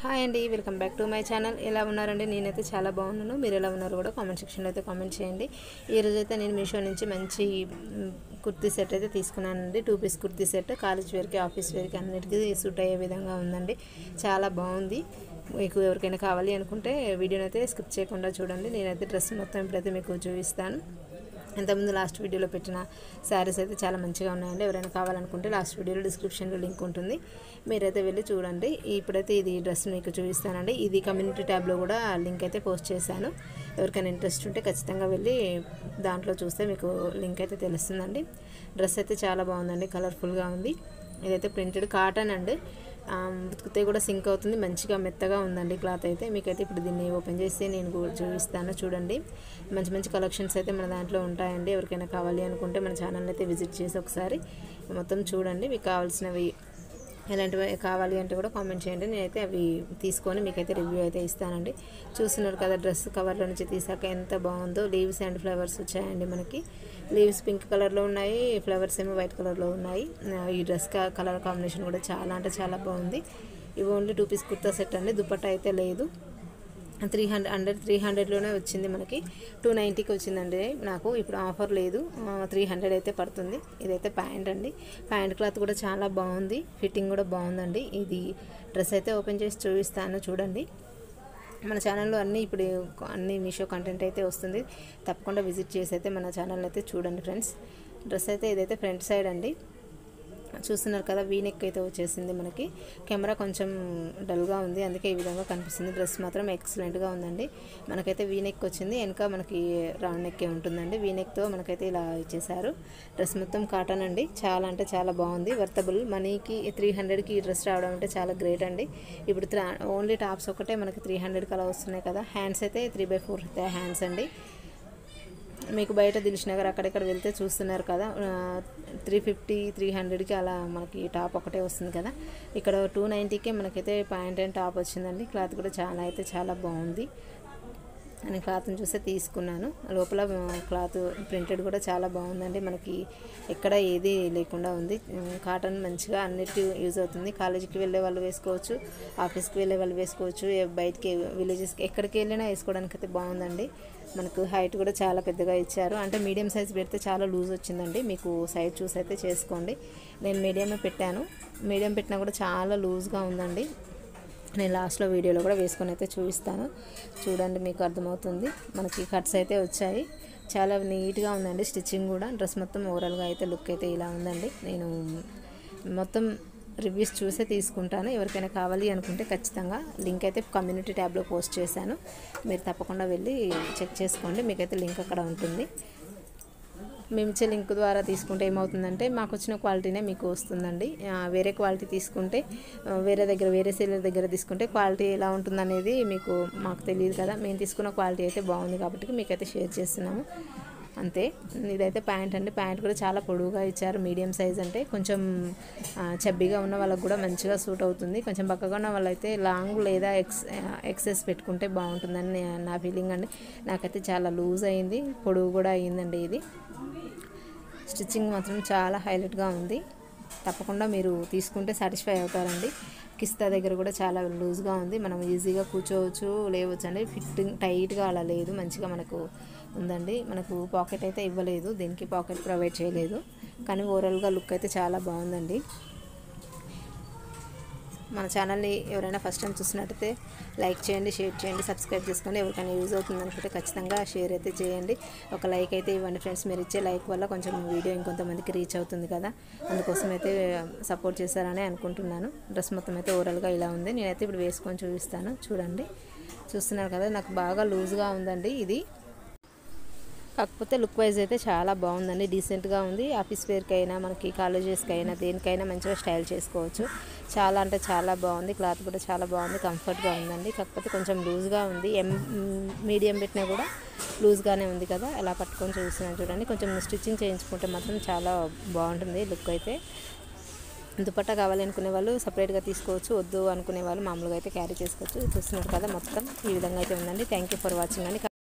Hi అండి, welcome back to my channel. ఎలా ఉన్నారండి? నేనైతే చాలా బాగున్నాను. మీరు ఎలా ఉన్నారో కూడా కామెంట్ సెక్షన్లో అయితే కామెంట్ చేయండి. ఈరోజు అయితే నేను మీషో నుంచి మంచి కుర్తీ సెట్ అయితే తీసుకున్నానండి. 2 పీస్ కుర్తీ సెట్ కాలేజ్ వేర్కి, ఆఫీస్ వేర్కి అన్నిటికీ సూట్ అయ్యే విధంగా ఉందండి. చాలా బాగుంది. మీకు ఎవరికైనా కావాలి అనుకుంటే వీడియోని అయితే స్కిప్ చేయకుండా చూడండి. నేనైతే డ్రెస్ మొత్తం ఇప్పుడైతే మీకు చూపిస్తాను. ఇంతకుముందు లాస్ట్ వీడియోలో పెట్టిన శారీస్ అయితే చాలా మంచిగా ఉన్నాయండి. ఎవరైనా కావాలనుకుంటే లాస్ట్ వీడియోలో డిస్క్రిప్షన్లో లింక్ ఉంటుంది, మీరైతే వెళ్ళి చూడండి. ఇప్పుడైతే ఇది డ్రెస్ మీకు చూపిస్తానండి. ఇది కమ్యూనిటీ ట్యాబ్లో కూడా లింక్ అయితే పోస్ట్ చేశాను. ఎవరికైనా ఇంట్రెస్ట్ ఉంటే ఖచ్చితంగా వెళ్ళి దాంట్లో చూస్తే మీకు లింక్ అయితే తెలుస్తుందండి. డ్రెస్ అయితే చాలా బాగుందండి, కలర్ఫుల్గా ఉంది. ఇదైతే ప్రింటెడ్ కాటన్ అండి. ఉతికితే కూడా సింక్ అవుతుంది, మంచిగా మెత్తగా ఉందండి క్లాత్ అయితే. మీకైతే ఇప్పుడు దీన్ని ఓపెన్ చేసి నేను చూపిస్తాను చూడండి. మంచి మంచి కలెక్షన్స్ అయితే మన దాంట్లో ఉంటాయండి. ఎవరికైనా కావాలి అనుకుంటే మన ఛానల్ అయితే విజిట్ చేసి ఒకసారి మొత్తం చూడండి. మీకు కావాల్సినవి ఎలాంటివి కావాలి అంటే కూడా కామెంట్ చేయండి. నేనైతే అవి తీసుకొని మీకైతే రివ్యూ అయితే ఇస్తానండి. చూస్తున్నారు కదా, డ్రెస్ కవర్లో నుంచి తీసాక ఎంత బాగుందో. లీవ్స్ అండ్ ఫ్లవర్స్ వచ్చాయండి మనకి. లీవ్స్ పింక్ కలర్లో ఉన్నాయి, ఫ్లవర్స్ ఏమో వైట్ కలర్లో ఉన్నాయి. ఈ డ్రెస్ కలర్ కాంబినేషన్ కూడా చాలా అంటే చాలా బాగుంది. ఇవి ఓన్లీ 2 పీస్ కుర్తా సెట్ అండి. దుపట్టా అయితే లేదు. 300లోనే వచ్చింది మనకి. 290కి వచ్చిందండి నాకు. ఇప్పుడు ఆఫర్ లేదు, 300 అయితే పడుతుంది. ఇదైతే ప్యాంట్ అండి. ప్యాంట్ క్లాత్ కూడా చాలా బాగుంది, ఫిట్టింగ్ కూడా బాగుందండి. ఇది డ్రెస్ అయితే ఓపెన్ చేసి చూపిస్తాను చూడండి. మన ఛానల్లో ఇప్పుడు అన్ని మీషో కంటెంట్ అయితే వస్తుంది. తప్పకుండా విజిట్ చేసి అయితే మన ఛానల్ అయితే చూడండి ఫ్రెండ్స్. డ్రెస్ అయితే ఇదైతే ఫ్రంట్ సైడ్ అండి. చూస్తున్నారు కదా, వీనెక్ అయితే వచ్చేసింది మనకి. కెమెరా కొంచెం డల్గా ఉంది, అందుకే ఈ విధంగా కనిపిస్తుంది. డ్రెస్ మాత్రం ఎక్సలెంట్గా ఉందండి. మనకైతే వీనెక్ వచ్చింది, వెనక మనకి రౌండ్ నెక్కే ఉంటుందండి. వీనెక్తో మనకైతే ఇలా ఇచ్చేసారు. డ్రెస్ మొత్తం కాటన్ అండి. చాలా అంటే చాలా బాగుంది. వర్తబుల్ మనీకి 300కి ఈ డ్రెస్ రావడం అంటే చాలా గ్రేట్ అండి. ఇప్పుడు ఓన్లీ టాప్స్ ఒకటే మనకి 300కి అలా వస్తున్నాయి కదా. హ్యాండ్స్ అయితే 3/4 హ్యాండ్స్ అండి. మీకు బయట దిల్షుఖ్నగర్ అక్కడెక్కడ వెళ్తే చూస్తున్నారు కదా, 350 300కి అలా మనకి టాప్ ఒకటే వస్తుంది కదా. ఇక్కడ 290కే మనకైతే ప్యాంట్ అండ్ టాప్ వచ్చిందండి. క్లాత్ కూడా చాలా అయితే చాలా బాగుంది. నేను క్లాత్ని చూస్తే తీసుకున్నాను. లోపల క్లాత్ ప్రింటెడ్ కూడా చాలా బాగుందండి. మనకి ఎక్కడ ఏది లేకుండా ఉంది. కాటన్ మంచిగా అన్నిటికీ యూజ్ అవుతుంది. కాలేజీకి వెళ్ళే వాళ్ళు వేసుకోవచ్చు, ఆఫీస్కి వెళ్ళే వాళ్ళు వేసుకోవచ్చు, బయటికి విలేజెస్కి ఎక్కడికి వెళ్ళినా వేసుకోవడానికి అయితే బాగుందండి. మనకు హైట్ కూడా చాలా పెద్దగా ఇచ్చారు. అంటే మీడియం సైజ్ పెడితే చాలా లూజ్ వచ్చిందండి. మీకు సైజ్ చూసి అయితే చేసుకోండి. నేను మీడియమే పెట్టాను. మీడియం పెట్టినా కూడా చాలా లూజ్గా ఉందండి. నేను లాస్ట్లో వీడియోలో కూడా వేసుకొని అయితే చూపిస్తాను చూడండి, మీకు అర్థమవుతుంది. మనకి కట్స్ అయితే వచ్చాయి, చాలా నీట్గా ఉందండి. స్టిచ్చింగ్ కూడా డ్రెస్ మొత్తం ఓవరాల్గా అయితే లుక్ అయితే ఇలా ఉందండి. నేను మొత్తం రివ్యూస్ చూసే తీసుకుంటాను. ఎవరికైనా కావాలి అనుకుంటే ఖచ్చితంగా లింక్ అయితే కమ్యూనిటీ ట్యాబ్లో పోస్ట్ చేశాను, మీరు తప్పకుండా వెళ్ళి చెక్ చేసుకోండి. మీకైతే లింక్ అక్కడ ఉంటుంది. మేము ఇచ్చే లింక్ ద్వారా తీసుకుంటే ఏమవుతుందంటే మాకు వచ్చిన క్వాలిటీనే మీకు వస్తుందండి. వేరే క్వాలిటీ తీసుకుంటే వేరే సేలర్ దగ్గర తీసుకుంటే క్వాలిటీ ఎలా ఉంటుందనేది మాకు తెలియదు కదా. మేము తీసుకున్న క్వాలిటీ అయితే బాగుంది కాబట్టి మీకైతే షేర్ చేస్తున్నాము అంతే. ఇదైతే ప్యాంట్ అండి. ప్యాంట్ కూడా చాలా పొడవుగా ఇచ్చారు. మీడియం సైజ్ అంటే కొంచెం చబ్బీగా ఉన్న వాళ్ళకి కూడా మంచిగా సూట్ అవుతుంది. కొంచెం బక్కగా ఉన్న వాళ్ళైతే లాంగ్ లేదా ఎక్సెస్ పెట్టుకుంటే బాగుంటుందని నా ఫీలింగ్ అండి. నాకైతే చాలా లూజ్ అయింది, పొడవు కూడా అయ్యిందండి. ఇది స్టిచ్చింగ్ మాత్రం చాలా హైలైట్గా ఉంది. తప్పకుండా మీరు తీసుకుంటే సాటిస్ఫై అవుతారండి. కిస్తా దగ్గర కూడా చాలా లూజ్గా ఉంది. మనం ఈజీగా కూర్చోవచ్చు, లేవచ్చు అండి. ఫిట్టింగ్ టైట్గా అలా లేదు, మంచిగా మనకు ఉందండి. మనకు పాకెట్ అయితే ఇవ్వలేదు, దీనికి పాకెట్ ప్రొవైడ్ చేయలేదు. కానీ ఓవరాల్గా లుక్ అయితే చాలా బాగుందండి. మన ఛానల్ని ఎవరైనా ఫస్ట్ టైం చూసినట్టయితే లైక్ చేయండి, షేర్ చేయండి, సబ్స్క్రైబ్ చేసుకోండి. ఎవరికైనా యూజ్ అవుతుంది అనుకుంటే ఖచ్చితంగా షేర్ అయితే చేయండి. ఒక లైక్ అయితే ఇవ్వండి ఫ్రెండ్స్. మీరు ఇచ్చే లైక్ వల్ల కొంచెం వీడియో ఇంకొంతమందికి రీచ్ అవుతుంది కదా, అందుకోసం అయితే సపోర్ట్ చేస్తారని అనుకుంటున్నాను. డ్రెస్ మొత్తం అయితే ఓవరాల్గా ఇలా ఉంది. నేనైతే ఇప్పుడు వేసుకొని చూపిస్తాను చూడండి. చూస్తున్నారు కదా, నాకు బాగా లూజ్గా ఉందండి ఇది. కాకపోతే లుక్ వైజ్ అయితే చాలా బాగుందండి, డీసెంట్గా ఉంది. ఆఫీస్ వేర్కి అయినా మనకి కాలేజెస్కి అయినా దేనికైనా మంచిగా స్టైల్ చేసుకోవచ్చు. చాలా అంటే చాలా బాగుంది. క్లాత్ కూడా చాలా బాగుంది, కంఫర్ట్గా ఉందండి. కాకపోతే కొంచెం లూజ్గా ఉంది. మీడియం పెట్టినా కూడా లూజ్గానే ఉంది కదా. అలా పట్టుకొని చూస్తున్నాను చూడండి. కొంచెం స్టిచ్చింగ్ చేయించుకుంటే మాత్రం చాలా బాగుంటుంది లుక్ అయితే. దుపట్టా కావాలి అనుకునే వాళ్ళు సపరేట్గా తీసుకోవచ్చు, వద్దు అనుకునే వాళ్ళు మామూలుగా అయితే క్యారీ చేసుకోవచ్చు. చూస్తున్నారు కదా, మొత్తం ఈ విధంగా అయితే ఉందండి. థ్యాంక్ యూ ఫర్ వాచింగ్ అండి.